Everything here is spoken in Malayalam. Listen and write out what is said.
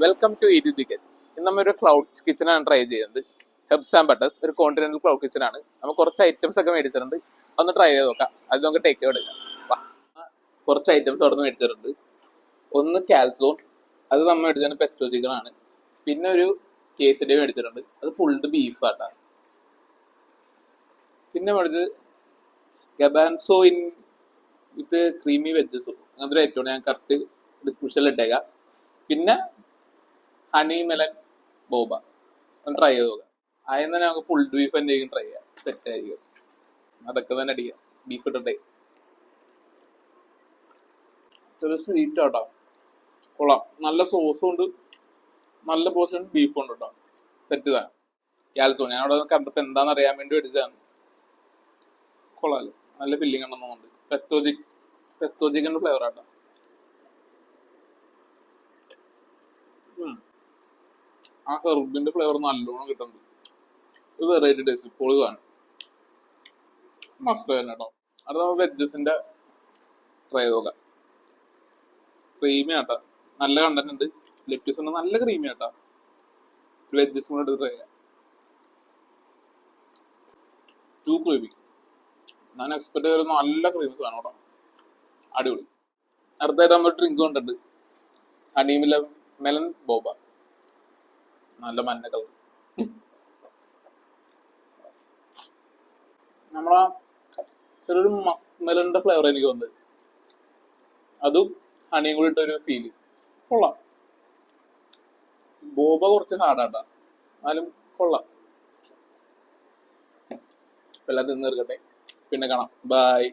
Welcome to eat with kitchen. ഇന്ന് നമ്മൾ ഒരു ക്ലൗഡ് കിച്ചനാണ് ട്രൈ ചെയ്യുന്നത്. ഹെബ്സ് ആൻഡ് ബട്ടേഴ്സ് ഒരു കോണ്ടിനെന്റൽ ക്ലൗഡ് കിച്ചൺ ആണ്. നമ്മൾ കുറച്ച് ഐറ്റംസ് ഒക്കെ മേടിച്ചിട്ടുണ്ട്. ഒന്ന് ട്രൈ ചെയ്ത് നോക്കാം. അത് നമുക്ക് ടേക്ക് എടുക്കാം. കുറച്ച് ഐറ്റംസ് അവിടെ നിന്ന് മേടിച്ചിട്ടുണ്ട്. ഒന്ന് കാൽസോൺ, അത് നമ്മൾ മേടിച്ചത് പെസ്റ്റോ ചിക്കൻ ആണ്. പിന്നെ ഒരു കേസരി മേടിച്ചിട്ടുണ്ട്, അത് ഫുൾഡ് ബീഫ് ആട്ടാ. പിന്നെ മേടിച്ചത് ഗബാൻസോ ഇൻ വിത്ത് ക്രീമി വെജസോ, അങ്ങനത്തെ ഒരു ഐറ്റമാണ്. ഞാൻ കറക്റ്റ് ഡിസ്ക്രിപ്ഷനിൽ ഇട്ടേക്കാം. പിന്നെ ഹണി മെലൻ ബോബ ഒന്ന് ട്രൈ ചെയ്ത് നോക്കാം. ആദ്യം തന്നെ നമുക്ക് ഫുൾ ബീഫ് എന്തെങ്കിലും ട്രൈ ചെയ്യാം. സെറ്റ് ആയിരിക്കും. അതൊക്കെ തന്നെ അടിക്കാം. ബീഫ് ഇട്ടട്ടെ. ചെറിയ സ്വീറ്റ് ആട്ടോ, കൊള്ളാം. നല്ല സോസും ഉണ്ട്, നല്ല പോർഷൻ ബീഫും ഉണ്ട് കേട്ടോ. സെറ്റ് തന്നെ. കാൽസോ ഞാൻ അവിടെ കണ്ടപ്പോൾ എന്താണെന്ന് അറിയാൻ വേണ്ടി മേടിച്ചതാണ്. കൊള്ളാലോ, നല്ല ഫില്ലിംഗ് ഉണ്ടെന്നുണ്ട്. പെസ്റ്റോ ചിക്കൻ്റെ ഫ്ലേവർ ആട്ടോ. ആ ഹെർബിന്റെ ഫ്ലേവർ നല്ലോണം കിട്ടുന്നുണ്ട്. ഇത് വെറൈറ്റി ടേസ്റ്റ് ഇപ്പോൾ കാണും. മസ്റ്റ് തന്നെ കേട്ടോ. അത് നമ്മൾ വെജസിന്റെ ട്രൈ ചെയ്ത് നോക്കാം. ക്രീമി ആട്ടാ, നല്ല കണ്ടന്റ് ഉണ്ട്. ലെറ്റസ് ഉണ്ട്, നല്ല ക്രീമി ആട്ടാ. വെജസ് കൂടെ എടുത്ത് ട്രൈ ചെയ്യാം. To creamy. ഞാൻ എക്സ്പെക്ട് ചെയ്ത നല്ല ക്രീംസ് ആണ് കേട്ടോ. അടിപൊളി. അടുത്തായിട്ട് നമ്മൾ ഡ്രിങ്ക് കൊണ്ടിട്ടുണ്ട്, ഹണി മെലൻ ബോബ. നല്ല മഞ്ഞ കളർ. നമ്മളാ ചെറിയൊരു മസ്മെലിന്റെ ഫ്ലേവർ എനിക്ക് വന്നത്, അതും ഹണിയും കൂടി ഇട്ടൊരു ഫീല്. കൊള്ളാം. ബോബ കുറച്ച് ഹാർഡാട്ടാ, എന്നാലും കൊള്ളാം. എല്ലാം തിന്ന് തീർക്കട്ടെ, പിന്നെ കാണാം. ബൈ.